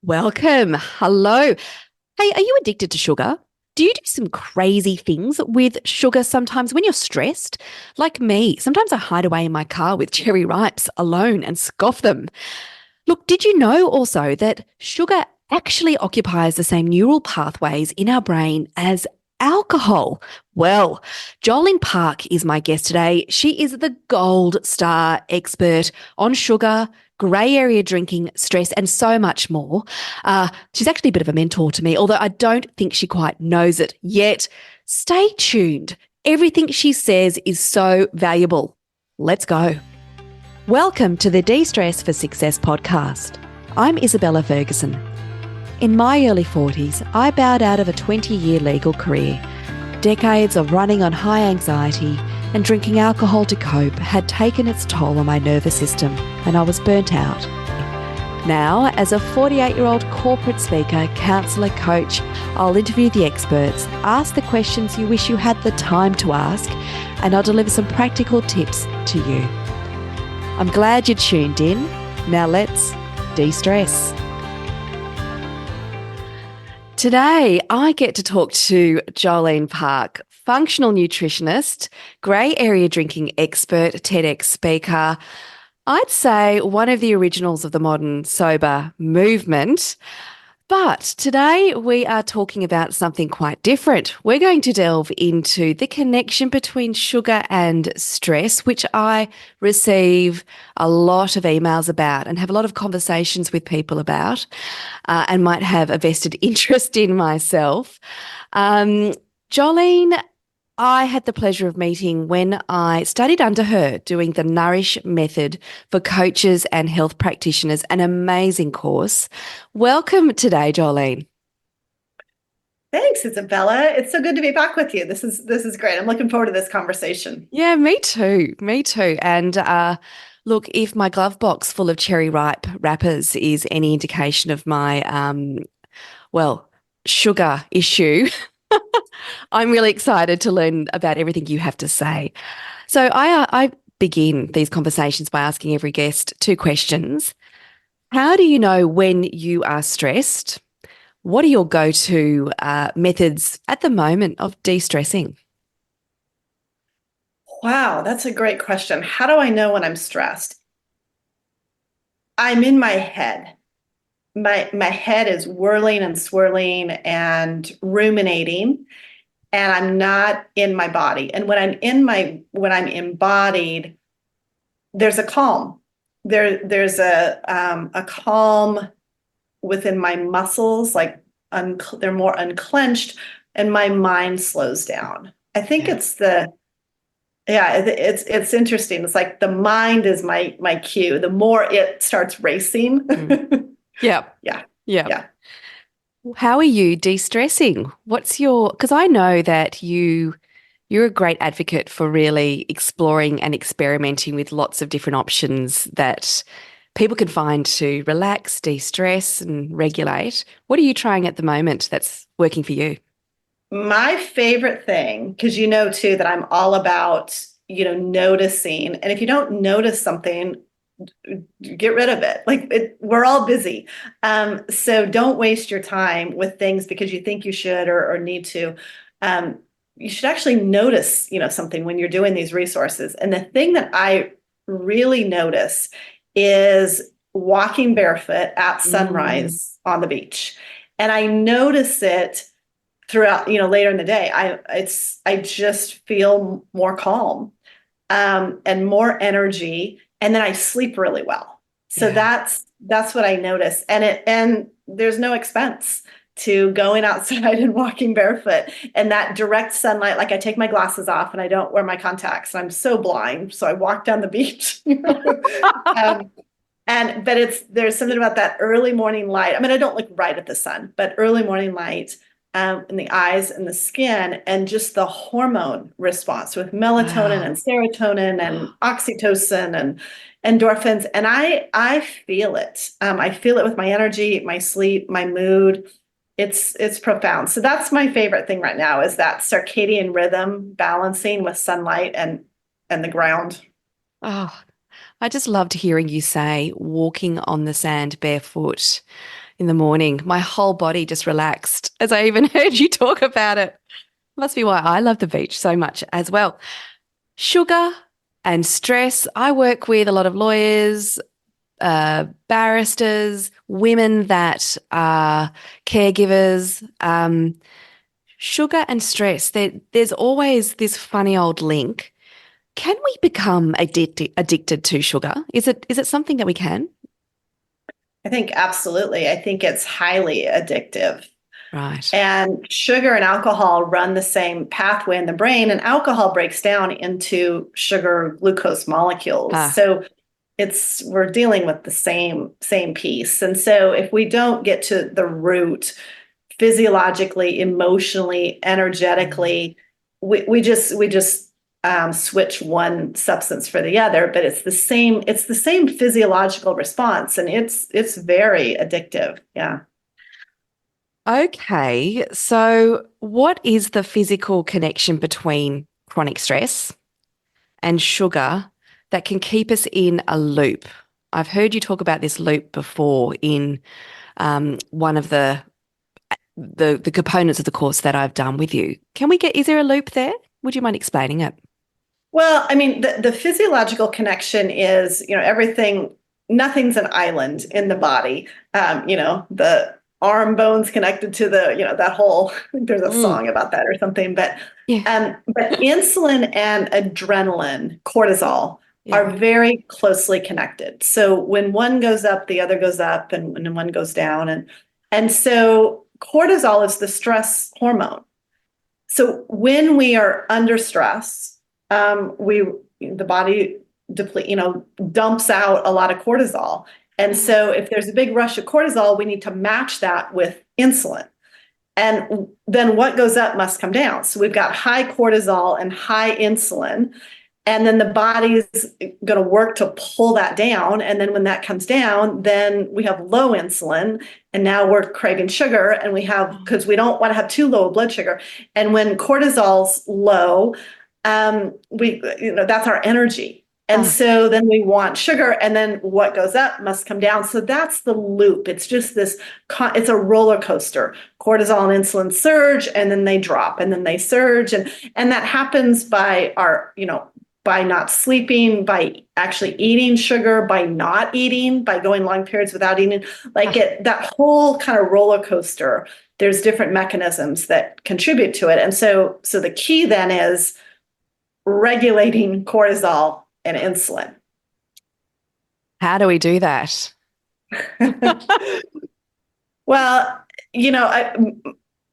Welcome. Hello. Hey, are you addicted to sugar? Do you do some crazy things with sugar sometimes when you're stressed? Like me, sometimes I hide away in my car with cherry ripes alone and scoff them. Look, did you know also that sugar actually occupies the same neural pathways in our brain as alcohol? Well, Jolene Park is my guest today. She is the gold star expert on sugar, grey area drinking, stress, and so much more. She's actually a bit of a mentor to me, although I don't think she quite knows it yet. Stay tuned. Everything she says is so valuable. Let's go. Welcome to the De-Stress for Success podcast. I'm Isabella Ferguson. In my early 40s, I bowed out of a 20-year legal career. Decades of running on high anxiety and drinking alcohol to cope had taken its toll on my nervous system, and I was burnt out. Now, as a 48-year-old corporate speaker, counsellor, coach, I'll interview the experts, ask the questions you wish you had the time to ask, and I'll deliver some practical tips to you. I'm glad you tuned in. Now let's de-stress. Today, I get to talk to Jolene Park, functional nutritionist, grey area drinking expert, TEDx speaker. I'd say one of the originals of the modern sober movement. But today we are talking about something quite different. We're going to delve into the connection between sugar and stress, which I receive a lot of emails about and have a lot of conversations with people about, and might have a vested interest in myself. Jolene, I had the pleasure of meeting when I studied under her doing the Nourish method for coaches and health practitioners, an amazing course. Welcome today, Jolene. Thanks, Isabella. It's so good to be back with you. This is great. I'm looking forward to this conversation. Yeah, me too. Me too. And look, if my glove box full of cherry ripe wrappers is any indication of my sugar issue, I'm really excited to learn about everything you have to say. So I begin these conversations by asking every guest two questions. How do you know when you are stressed? What are your go-to methods at the moment of de-stressing? Wow, that's a great question. How do I know when I'm stressed? I'm in my head. My head is whirling and swirling and ruminating, and I'm not in my body. And when I'm embodied, there's a calm. There's a calm within my muscles, like they're more unclenched, and my mind slows down. I think Yeah. it's interesting. It's like the mind is my cue. The more it starts racing. Mm. Yeah. Yeah. Yeah. Yeah. How are you de-stressing? Because I know that you're a great advocate for really exploring and experimenting with lots of different options that people can find to relax, de-stress and regulate. What are you trying at the moment that's working for you? My favorite thing, because you know too that I'm all about, noticing. And if you don't notice something, get rid of it. We're all busy. So don't waste your time with things because you think you should or need to. You should actually notice, something when you're doing these resources. And the thing that I really notice is walking barefoot at Mm. sunrise on the beach. And I notice it throughout, later in the day. I just feel more calm, and more energy, and then I sleep really well. So Yeah. that's what I notice. And there's no expense to going outside and walking barefoot and that direct sunlight. Like I take my glasses off and I don't wear my contacts and I'm so blind. So I walk down the beach. um, but there's something about that early morning light. I mean, I don't look right at the sun, but early morning light, in the eyes and the skin, and just the hormone response with melatonin Wow. and serotonin and oxytocin and endorphins. And I feel it. I feel it with my energy, my sleep, my mood. It's profound. So that's my favorite thing right now is that circadian rhythm balancing with sunlight and the ground. Oh, I just loved hearing you say walking on the sand barefoot in the morning. My whole body just relaxed as I even heard you talk about it. Must be why I love the beach so much as well. Sugar and stress. I work with a lot of lawyers, barristers, women that are caregivers. Sugar and stress. There's always this funny old link. Can we become addicted to sugar? Is it something that we can? I think absolutely. I think it's highly addictive. Right. And sugar and alcohol run the same pathway in the brain, and alcohol breaks down into sugar glucose molecules. Ah, So we're dealing with the same piece. And so if we don't get to the root physiologically, emotionally, energetically, we just switch one substance for the other, but it's the same physiological response, and it's very addictive. Yeah. okay. So, what is the physical connection between chronic stress and sugar that can keep us in a loop? I've heard you talk about this loop before in one of the components of the course that I've done with you. Is there a loop there? Would you mind explaining it? Well, I mean, the physiological connection is, everything, nothing's an island in the body. The arm bones connected to that whole, I think there's a Mm, song about that or something, yeah, but insulin and adrenaline, cortisol, are yeah. very closely connected. So when one goes up, the other goes up, and when one goes down. And so cortisol is the stress hormone. So when we are under stress, the body dumps out a lot of cortisol. And Mm. so if there's a big rush of cortisol, we need to match that with insulin. And then what goes up must come down. So we've got high cortisol and high insulin. And then the body's going to work to pull that down. And then when that comes down, then we have low insulin. And now we're craving sugar. And because we don't want to have too low blood sugar. And when cortisol's low, that's our energy. And Ah, so then we want sugar, and then what goes up must come down. So that's the loop. It's just it's a roller coaster. Cortisol and insulin surge, and then they drop, and then they surge. And that happens by not sleeping, by actually eating sugar, by not eating, by going long periods without eating, ah. that whole kind of roller coaster. There's different mechanisms that contribute to it. And so the key then is regulating cortisol and insulin. How do we do that? Well,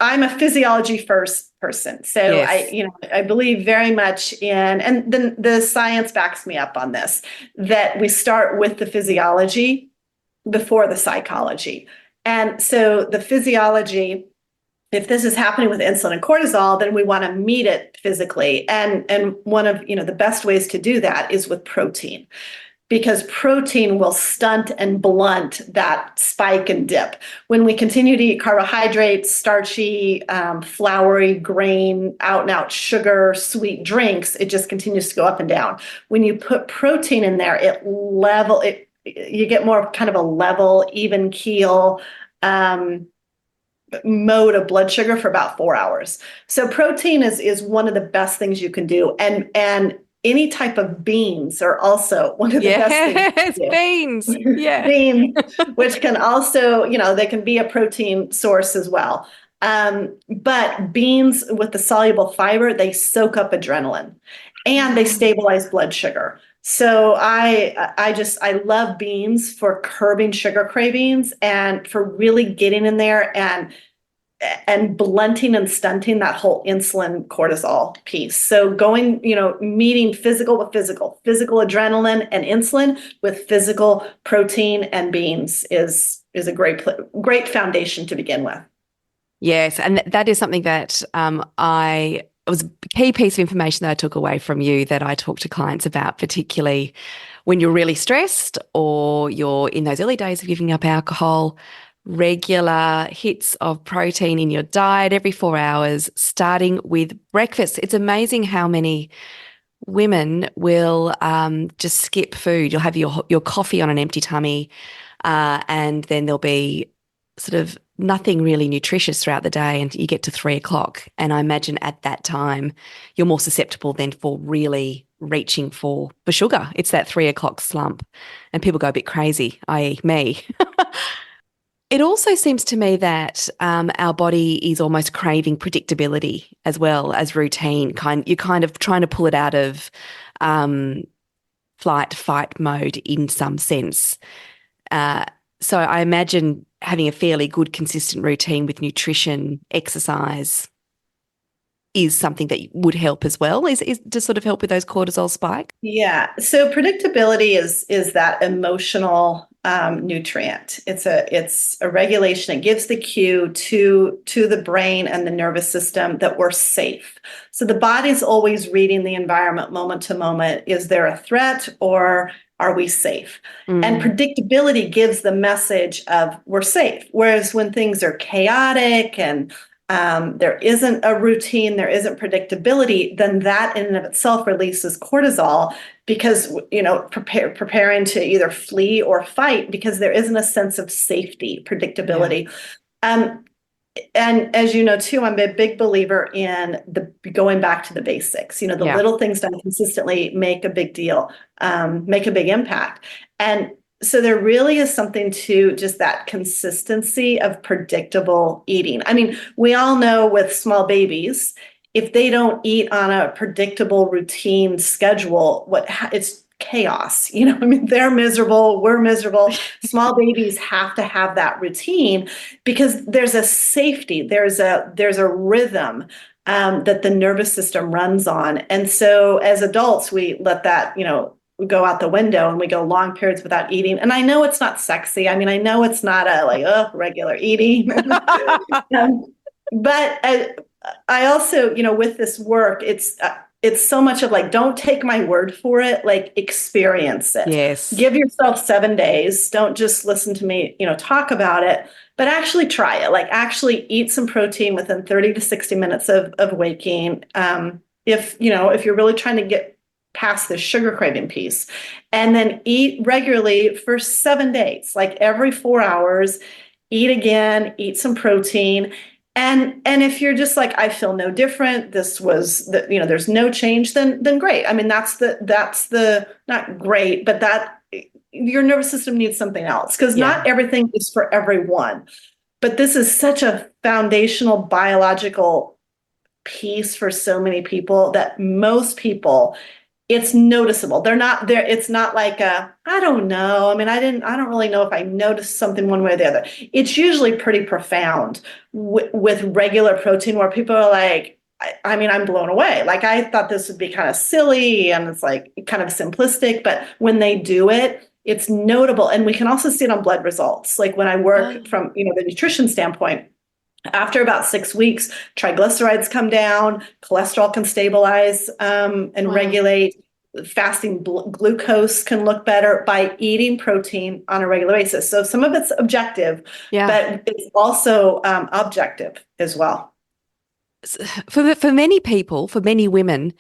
I'm a physiology first person. So Yes. I believe very much and then the science backs me up on this, that we start with the physiology before the psychology. And so the physiology, if this is happening with insulin and cortisol, then we want to meet it physically. And one of the best ways to do that is with protein, because protein will stunt and blunt that spike and dip. When we continue to eat carbohydrates, starchy, floury, grain, out and out sugar, sweet drinks, it just continues to go up and down. When you put protein in there, you get more kind of a level, even keel mode of blood sugar for about 4 hours. So protein is one of the best things you can do. And any type of beans are also one of the best things Yes, to beans. do. Yeah. Beans, which can also, they can be a protein source as well. But beans with the soluble fiber, they soak up adrenaline and they Mm. stabilize blood sugar. So I love beans for curbing sugar cravings and for really getting in there and blunting and stunting that whole insulin cortisol piece. So going, meeting physical with physical adrenaline and insulin with physical protein and beans is a great foundation to begin with. Yes, and that is something that I it was a key piece of information that I took away from you that I talk to clients about, particularly when you're really stressed or you're in those early days of giving up alcohol. Regular hits of protein in your diet every 4 hours, starting with breakfast. It's amazing how many women will just skip food. You'll have your coffee on an empty tummy, and then there'll be sort of nothing really nutritious throughout the day, and you get to 3 o'clock. And I imagine at that time, you're more susceptible then for really reaching for sugar. It's that 3 o'clock slump, and people go a bit crazy, i.e., me. It also seems to me that our body is almost craving predictability as well as routine. You're kind of trying to pull it out of um, flight fight mode in some sense. Uh, so I imagine having a fairly good consistent routine with nutrition, exercise is something that would help as well. Is to sort of help with those cortisol spike. Yeah. So predictability is that emotional nutrient. It's a regulation. It gives the cue to the brain and the nervous system that we're safe. So the body's always reading the environment moment to moment. Is there a threat or are we safe? And predictability gives the message of we're safe. Whereas when things are chaotic and there isn't a routine, there isn't predictability, then that in and of itself releases cortisol because, preparing to either flee or fight because there isn't a sense of safety, predictability. Yeah. And as you know, too, I'm a big believer in the going back to the basics. The little things done consistently make a big deal, make a big impact. And so there really is something to just that consistency of predictable eating. I mean, we all know with small babies, if they don't eat on a predictable routine schedule, it's chaos. I mean, they're miserable, we're miserable. Small babies have to have that routine because there's a safety, there's a rhythm that the nervous system runs on. And so as adults, we let that, we go out the window and we go long periods without eating. And I know it's not sexy. I mean, I know it's not regular eating. But I also, with this work, it's so much of like, don't take my word for it, like experience it. Yes. Give yourself 7 days. Don't just listen to me, talk about it, but actually try it. Like actually eat some protein within 30 to 60 minutes of waking. If you're really trying to get past the sugar craving piece, and then eat regularly for 7 days, like every 4 hours, eat again, eat some protein. And if you're just like, I feel no different, there's no change, then great. I mean, that's the not great, but that your nervous system needs something else because not everything is for everyone. But this is such a foundational biological piece for so many people that most people, it's noticeable. They're not there. It's not like I don't know. I mean, I don't really know if I noticed something one way or the other. It's usually pretty profound with regular protein where people are like, I mean, I'm blown away. Like I thought this would be kind of silly and it's like kind of simplistic, but when they do it, it's notable. And we can also see it on blood results. Like when I work from, the nutrition standpoint, after about 6 weeks, triglycerides come down, cholesterol can stabilize and regulate. Fasting glucose can look better by eating protein on a regular basis. So some of it's objective, but it's also objective as well. For many people, for many women,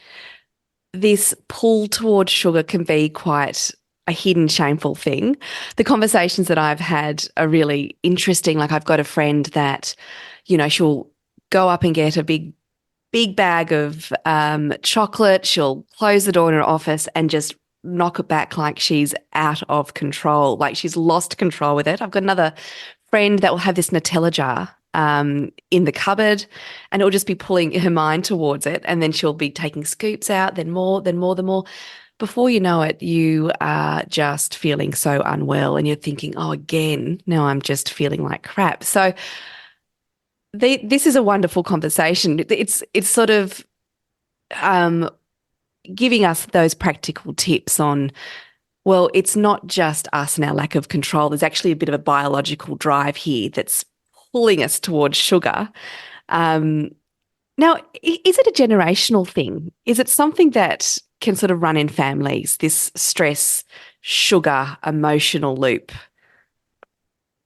this pull towards sugar can be quite a hidden, shameful thing. The conversations that I've had are really interesting. Like I've got a friend that, she'll go up and get a big bag of chocolate. She'll close the door in her office and just knock it back like she's out of control, like she's lost control with it. I've got another friend that will have this Nutella jar in the cupboard and it'll just be pulling her mind towards it. And then she'll be taking scoops out, then more, then more, then more. Before you know it, you are just feeling so unwell and you're thinking, oh, again, now I'm just feeling like crap. So this is a wonderful conversation. It's sort of giving us those practical tips on, well, it's not just us and our lack of control. There's actually a bit of a biological drive here that's pulling us towards sugar. Now, is it a generational thing? Is it something that can sort of run in families, this stress, sugar, emotional loop?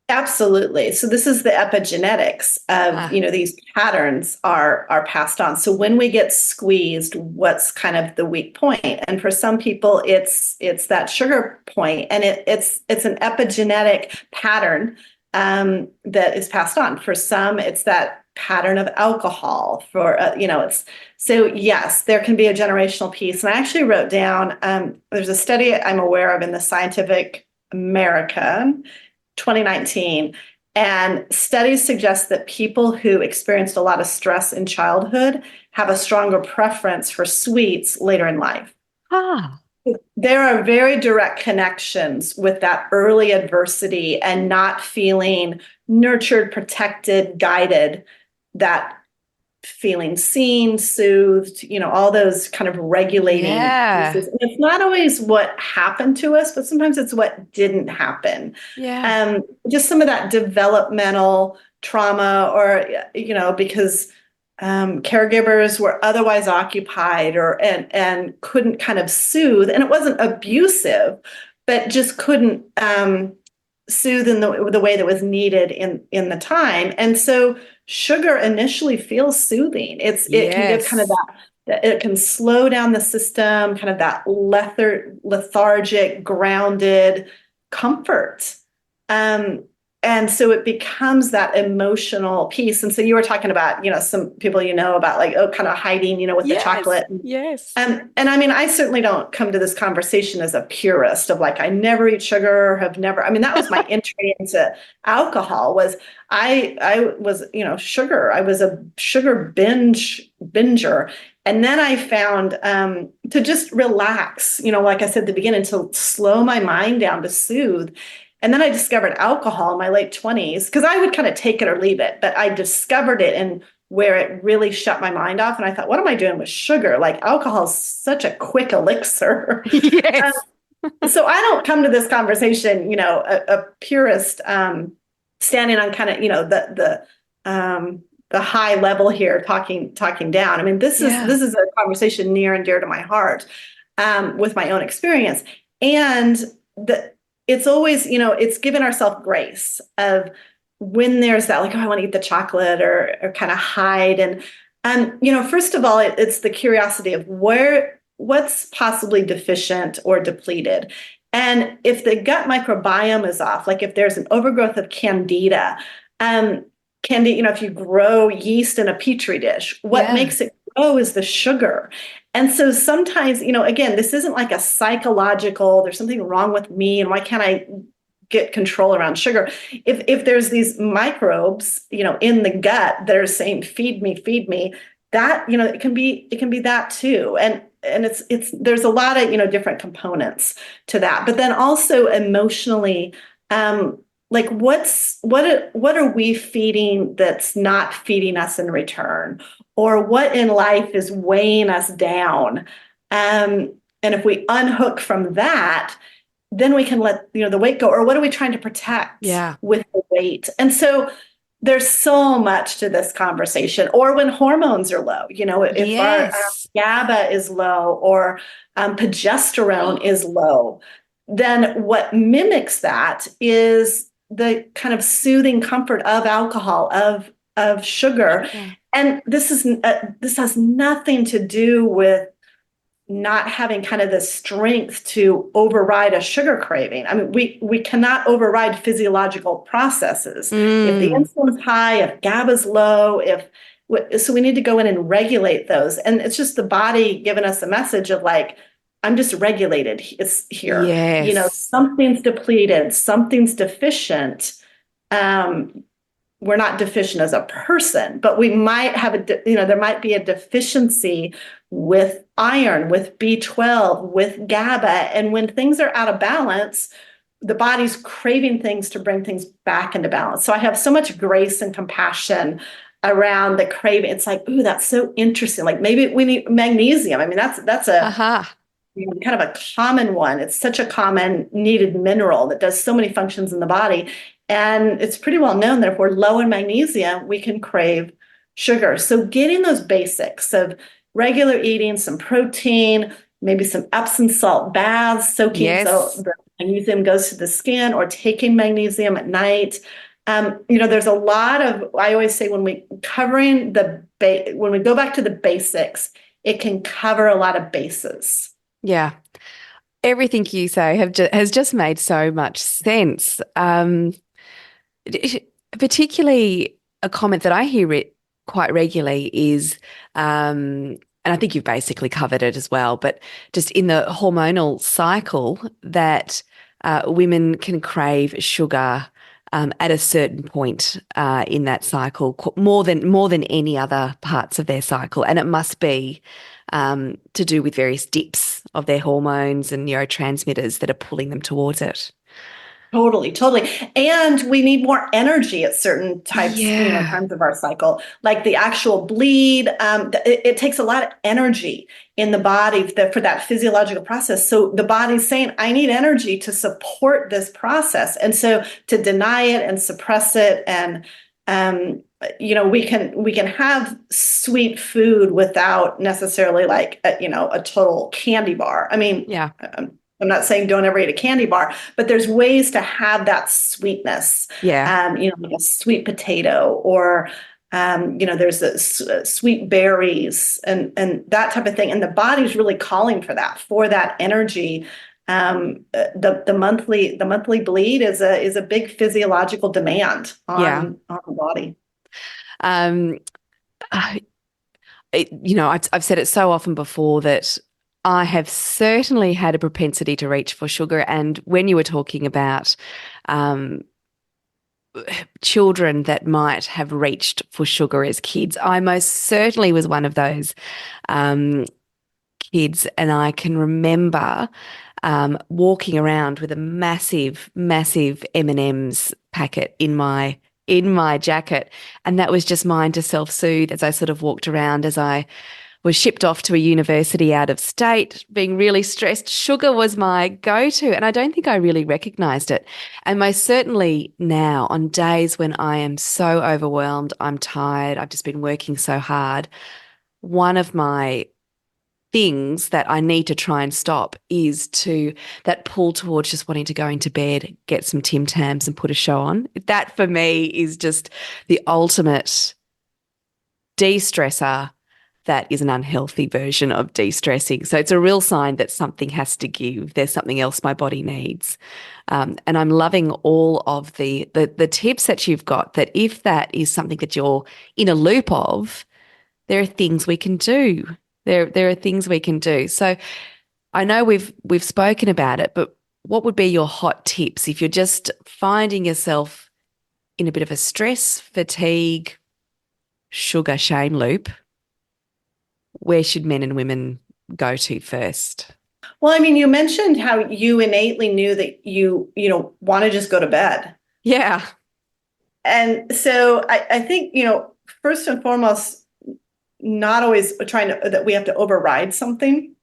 Absolutely. So this is the epigenetics of, Ah, these patterns are passed on. So when we get squeezed, what's kind of the weak point? And for some people, it's that sugar point, and it's an epigenetic pattern that is passed on. For some, it's that pattern of alcohol. For it's so yes, there can be a generational piece. And I actually wrote down there's a study I'm aware of in the Scientific American 2019. And studies suggest that people who experienced a lot of stress in childhood have a stronger preference for sweets later in life. ah, There are very direct connections with that early adversity and not feeling nurtured, protected, guided, that feeling seen, soothed, all those kind of regulating yeah, pieces. And it's not always what happened to us, but sometimes it's what didn't happen. yeah, Just some of that developmental trauma, or, because caregivers were otherwise occupied, or and couldn't kind of soothe, and it wasn't abusive, but just couldn't soothe in the way that was needed in the time. And so sugar initially feels soothing. It can give kind of yes, it can slow down the system, kind of that lethargic, grounded comfort. Um, and so it becomes that emotional piece. And so you were talking about, some people, about like, oh, kind of hiding, with the yes, chocolate. yes. And I mean, I certainly don't come to this conversation as a purist of like, I never eat sugar, have never, I mean, that was my entry into alcohol. Was I was, sugar. I was a sugar binger. And then I found to just relax, like I said at the beginning, to slow my mind down, to soothe. And then I discovered alcohol in my late 20s, because I would kind of take it or leave it, but I discovered it in where it really shut my mind off. And I thought, what am I doing with sugar? Like, alcohol is such a quick elixir. Yes. So I don't come to this conversation, a purist, standing on kind of, the high level here, talking down. I mean, Yeah. this is a conversation near and dear to my heart, with my own experience. And it's always, it's given ourselves grace of when there's that, like, oh, I want to eat the chocolate, or kind of hide. And first of all, it's the curiosity of what's possibly deficient or depleted. And if the gut microbiome is off, like if there's an overgrowth of candida, if you grow yeast in a petri dish, what Yeah. makes it grow is the sugar. And so sometimes, again, this isn't like a psychological, there's something wrong with me, and why can't I get control around sugar? If there's these microbes, in the gut that are saying, feed me, that, it can be that too. And it's there's a lot of, different components to that. But then also emotionally, like what are we feeding that's not feeding us in return, or what in life is weighing us down? And if we unhook from that, then we can let the weight go. Or what are we trying to protect Yeah. with the weight? And so there's so much to this conversation. Or when hormones are low, if our Yes. GABA is low, or progesterone is low, then what mimics that is the kind of soothing comfort of alcohol, of sugar. Sugar. And this has nothing to do with not having kind of the strength to override a sugar craving. I mean, we cannot override physiological processes. If the Mm. insulin's high, if GABA's low, so we need to go in and regulate those. And it's just the body giving us a message of like, I'm just regulated. It's here. Yes. Something's depleted, something's deficient. We're not deficient as a person, but we might have there might be a deficiency with iron, with B12, with GABA. And when things are out of balance, the body's craving things to bring things back into balance. So I have so much grace and compassion around the craving. It's like, ooh, that's so interesting. Like, maybe we need magnesium. I mean, that's a Aha. kind of a common one. It's such a common needed mineral that does so many functions in the body. And it's pretty well known that if we're low in magnesium, we can crave sugar. So getting those basics of regular eating, some protein, maybe some Epsom salt baths, soaking so Yes. the magnesium goes to the skin, or taking magnesium at night. There's a lot of, I always say when we when we go back to the basics, it can cover a lot of bases. Yeah. Everything you say has just made so much sense. Particularly a comment that I hear it quite regularly is, and I think you've basically covered it as well, but just in the hormonal cycle that women can crave sugar at a certain point in that cycle, more than any other parts of their cycle, and it must be to do with various dips of their hormones and neurotransmitters that are pulling them towards it. Totally, totally. And we need more energy at certain Yeah. times of our cycle, like the actual bleed. It takes a lot of energy in the body for that physiological process. So the body's saying, I need energy to support this process. And so to deny it and suppress it, and we can have sweet food without necessarily like a total candy bar. I mean, Yeah. I'm not saying don't ever eat a candy bar, but there's ways to have that sweetness, Yeah. like a sweet potato, or there's sweet berries and that type of thing. And the body's really calling for that energy. The monthly bleed is a big physiological demand Yeah. on the body. Um, I- I've said it so often before that I have certainly had a propensity to reach for sugar. And when you were talking about um, children that might have reached for sugar as kids, I most certainly was one of those um, kids. And I can remember walking around with a massive, massive M&M's packet in my jacket, and that was just mine to self-soothe as I sort of walked around as I was shipped off to a university out of state, being really stressed. Sugar was my go-to, and I don't think I really recognized it. And most certainly now, on days when I am so overwhelmed, I'm tired, I've just been working so hard, one of my things that I need to try and stop is to that pull towards just wanting to go into bed, get some Tim Tams and put a show on. That for me is just the ultimate de-stressor that is an unhealthy version of de-stressing. So it's a real sign that something has to give. There's something else my body needs. And I'm loving all of the tips that you've got, that if that is something that you're in a loop of, there are things we can do. There are things we can do. So I know we've spoken about it, but what would be your hot tips if you're just finding yourself in a bit of a stress, fatigue, sugar shame loop? Where should men and women go to first? Well, I mean, you mentioned how you innately knew that you want to just go to bed. Yeah. And so I think, first and foremost, not always trying to that we have to override something.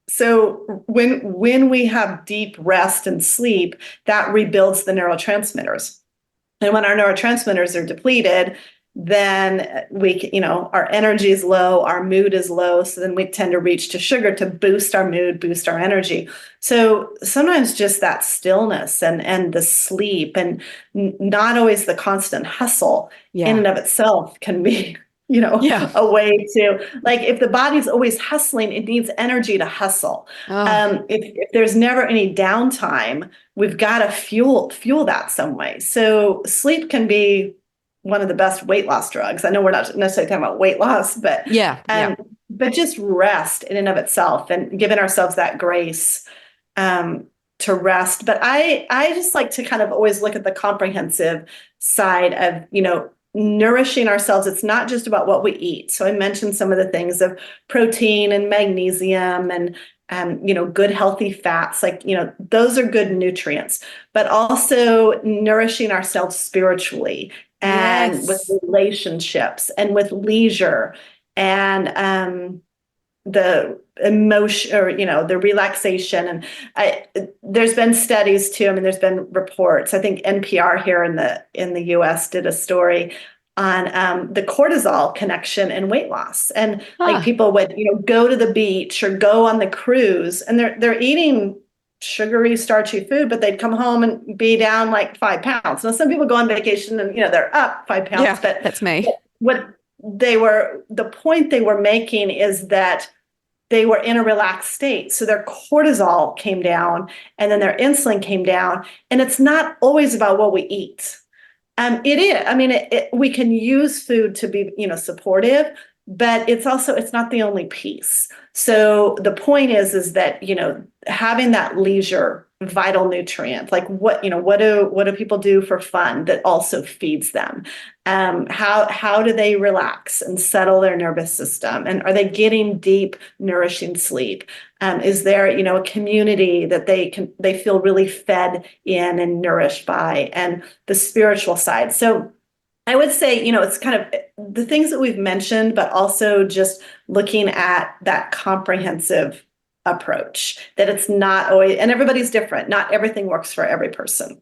So when we have deep rest and sleep, that rebuilds the neurotransmitters. And when our neurotransmitters are depleted, then our energy is low, our mood is low. So then we tend to reach to sugar to boost our mood, boost our energy. So sometimes just that stillness and the sleep, and not always the constant hustle in Yeah. and of itself can be, Yeah. a way to, like, if the body's always hustling, it needs energy to hustle. Oh, If there's never any downtime, we've got to fuel that some way. So sleep can be one of the best weight loss drugs. I know we're not necessarily talking about weight loss, but yeah. Yeah. just rest in and of itself, and giving ourselves that grace to rest. But I just like to kind of always look at the comprehensive side of, nourishing ourselves. It's not just about what we eat. So I mentioned some of the things of protein and magnesium and good healthy fats, like, those are good nutrients, but also nourishing ourselves spiritually and with Yes. relationships and with leisure and the emotion, or the relaxation. And there's been studies too. I mean, there's been reports. I think NPR here in the US did a story the cortisol connection and weight loss. And like Ah, people would, go to the beach or go on the cruise, and they're eating sugary, starchy food, but they'd come home and be down like 5 pounds. Now, some people go on vacation and they're up 5 pounds, yeah, but that's me. the point they were making is that they were in a relaxed state. So their cortisol came down and then their insulin came down. And it's not always about what we eat. It is. I mean, we can use food to be, supportive, but it's not the only piece. So the point is that, having that leisure vital nutrient, like what do people do for fun that also feeds them? How do they relax and settle their nervous system? And are they getting deep, nourishing sleep? Is there, a community that they feel really fed in and nourished by, and the spiritual side? So I would say, it's kind of the things that we've mentioned, but also just looking at that comprehensive approach, that it's not always, and everybody's different. Not everything works for every person.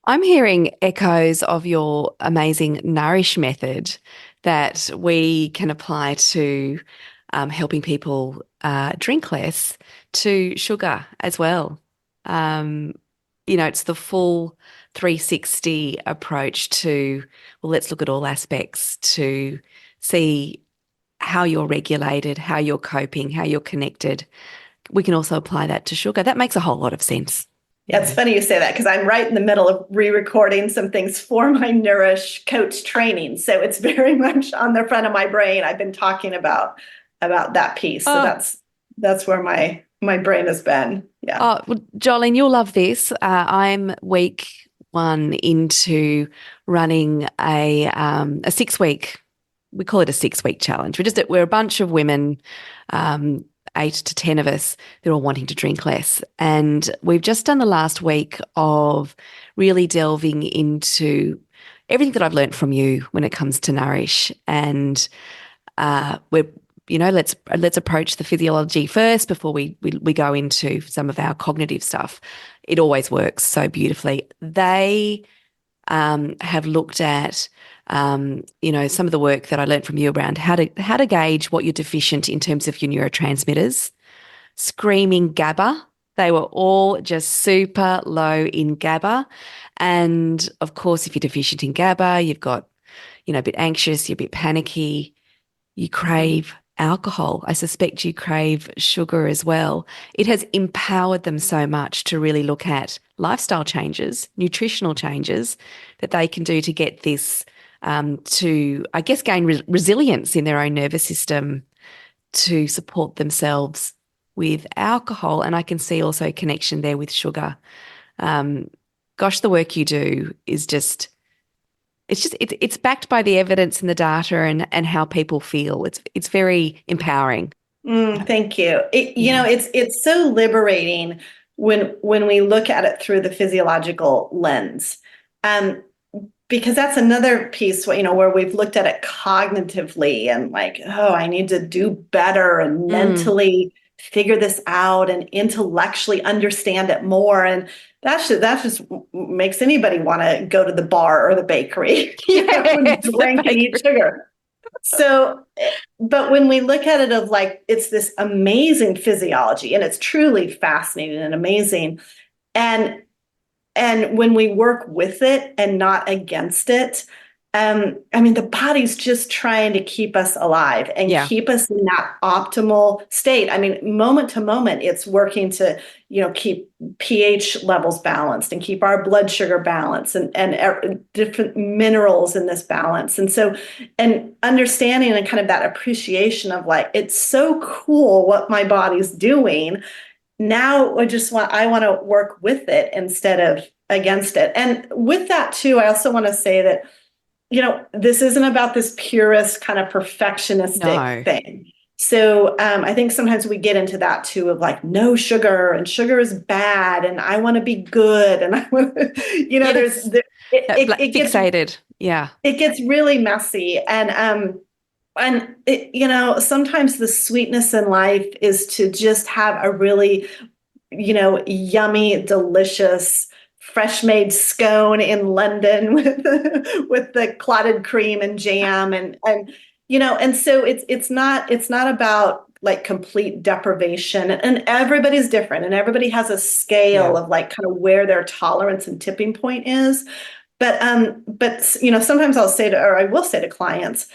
I'm hearing echoes of your amazing Nourish method that we can apply to helping people drink less, to sugar as well. Um, it's the full 360 approach to, well, let's look at all aspects to see how you're regulated, how you're coping, how you're connected. We can also apply that to sugar. That makes a whole lot of sense. Yeah, it's funny you say that, because I'm right in the middle of re-recording some things for my Nourish coach training. So it's very much on the front of my brain. I've been talking about that piece. So Oh, that's where my brain has been. Yeah. well, Jolene, you'll love this. I'm week 1 into running a 6 week. We call it a 6 week challenge. We're a bunch of women, 8 to 10 of us. They're all wanting to drink less, and we've just done the last week of really delving into everything that I've learned from you when it comes to Nourish, and we're let's approach the physiology first before we go into some of our cognitive stuff. It always works so beautifully. They have looked at some of the work that I learned from you around how to gauge what you're deficient in terms of your neurotransmitters. Screaming GABA. They were all just super low in GABA. And of course, if you're deficient in GABA, you've got, a bit anxious, you're a bit panicky, you crave alcohol. I suspect you crave sugar as well. It has empowered them so much to really look at lifestyle changes, nutritional changes that they can do to get this to, I guess, gain resilience in their own nervous system to support themselves with alcohol. And I can see also a connection there with sugar. Gosh, the work you do is it's backed by the evidence and the data and how people feel. It's very empowering. Thank you. Yeah. It's so liberating when we look at it through the physiological lens. Um, because that's another piece, where we've looked at it cognitively and like, oh, I need to do better and Mm. mentally figure this out and intellectually understand it more. And that just makes anybody want to go to the bar or the bakery, and Yes, the drink and eat bakery. sugar. So, but when we look at it of like, it's this amazing physiology, and it's truly fascinating and amazing. And when we work with it and not against it, I mean, the body's just trying to keep us alive and Yeah. keep us in that optimal state. I mean, moment to moment, it's working to, keep pH levels balanced and keep our blood sugar balanced, and different minerals in this balance. And so, and understanding and kind of that appreciation of like, it's so cool what my body's doing. Now I want to work with it instead of against it. And with that too, I also want to say that, this isn't about this purist kind of perfectionistic No. thing. So I think sometimes we get into that too, of like, no sugar, and sugar is bad, and I want to be good, and I want to, Yes. it gets Fixated. Yeah. really messy. And sometimes the sweetness in life is to just have a really, yummy, delicious fresh made scone in London with the clotted cream and jam and so it's not about like complete deprivation, and everybody's different and everybody has a scale of like kind of where their tolerance and tipping point is. But sometimes I will say to clients,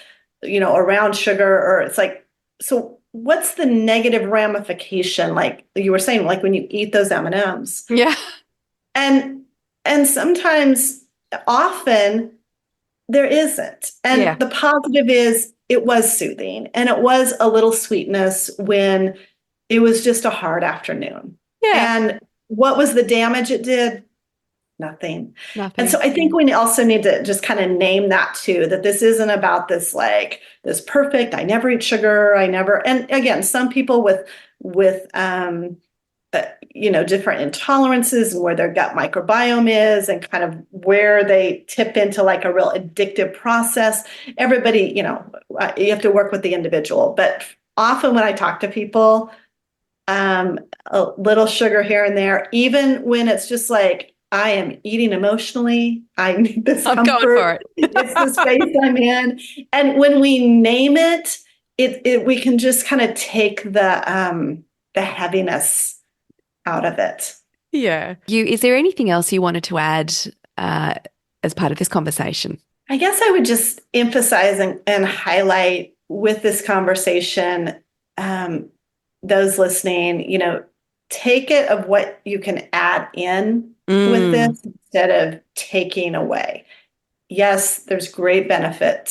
around sugar, or it's like, so what's the negative ramification? Like you were saying, like when you eat those M&Ms. Yeah. And sometimes, often, there isn't. And the positive is it was soothing, and it was a little sweetness when it was just a hard afternoon. Yeah. And what was the damage it did? Nothing. Nothing. And so I think we also need to just kind of name that too, that this isn't about this like this perfect, I never eat sugar, and again, some people with different intolerances and where their gut microbiome is and kind of where they tip into like a real addictive process. Everybody, you have to work with the individual. But often when I talk to people, a little sugar here and there, even when it's just like, I am eating emotionally, I need this comfort. I'm going for it. It's the space I'm in. And when we name it, we can just kind of take the heaviness out of it. Yeah. Is there anything else you wanted to add as part of this conversation? I guess I would just emphasize and highlight with this conversation, those listening, take it of what you can add in with this instead of taking away. Yes, there's great benefit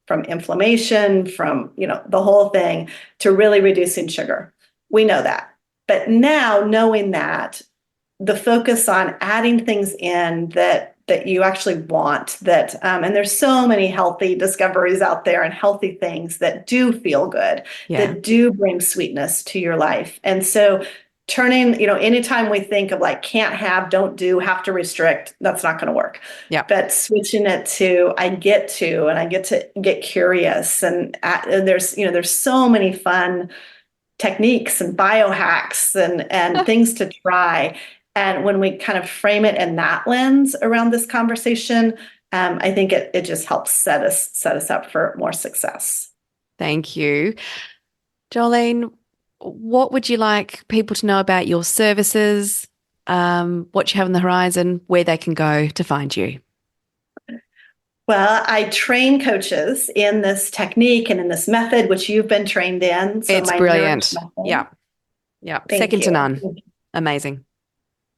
from inflammation, from, the whole thing, to really reducing sugar. We know that. But now, knowing that, the focus on adding things in that you actually want, and there's so many healthy discoveries out there and healthy things that do feel good, that do bring sweetness to your life. And so turning, anytime we think of like can't have, don't do, have to restrict, that's not going to work. Yeah. But switching it to I get to get curious, and there's so many fun techniques and biohacks and things to try. And when we kind of frame it in that lens around this conversation, I think it just helps set us up for more success. Thank you. Jolene, what would you like people to know about your services, what you have on the horizon, where they can go to find you? Well, I train coaches in this technique and in this method, which you've been trained in. So it's brilliant. Yeah. Second to none. Amazing.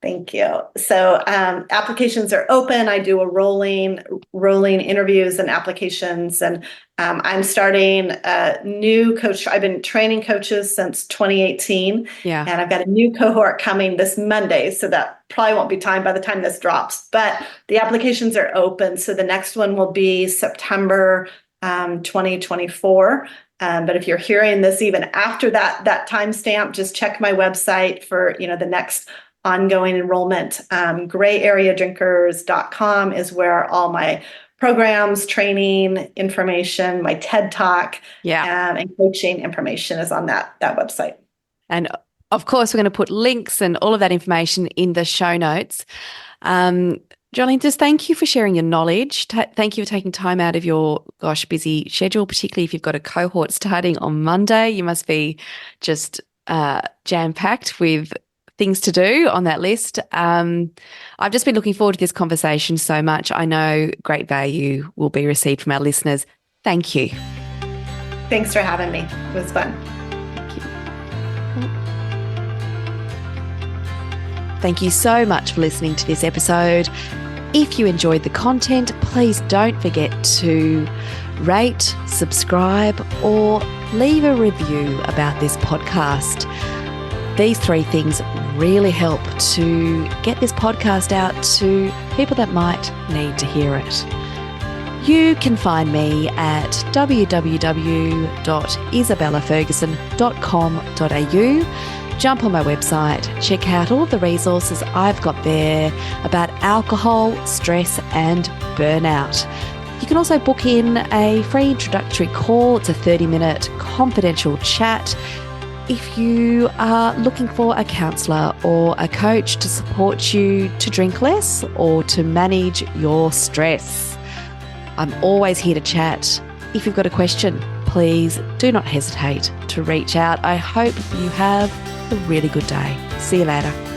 Thank you. So applications are open. I do a rolling interviews and applications, and I'm starting a new coach. I've been training coaches since 2018, and I've got a new cohort coming this Monday, so that probably won't be timed by the time this drops. But the applications are open, so the next one will be September 2024. But if you're hearing this even after that timestamp, just check my website for the next ongoing enrollment. Grayareadrinkers.com is where all my programs, training information, my TED Talk, and coaching information is on that website. And of course, we're going to put links and all of that information in the show notes. Jolene, just thank you for sharing your knowledge. Thank you for taking time out of your, busy schedule, particularly if you've got a cohort starting on Monday. You must be just jam-packed with things to do on that list. I've just been looking forward to this conversation so much. I know great value will be received from our listeners. Thank you. Thanks for having me. It was fun. Thank you so much for listening to this episode. If you enjoyed the content, please don't forget to rate, subscribe, or leave a review about this podcast. These 3 things really help to get this podcast out to people that might need to hear it. You can find me at www.isabellaferguson.com.au. Jump on my website, check out all the resources I've got there about alcohol, stress, and burnout. You can also book in a free introductory call. It's a 30-minute confidential chat. if you are looking for a counsellor or a coach to support you to drink less or to manage your stress, I'm always here to chat. If you've got a question, please do not hesitate to reach out. I hope you have a really good day. See you later.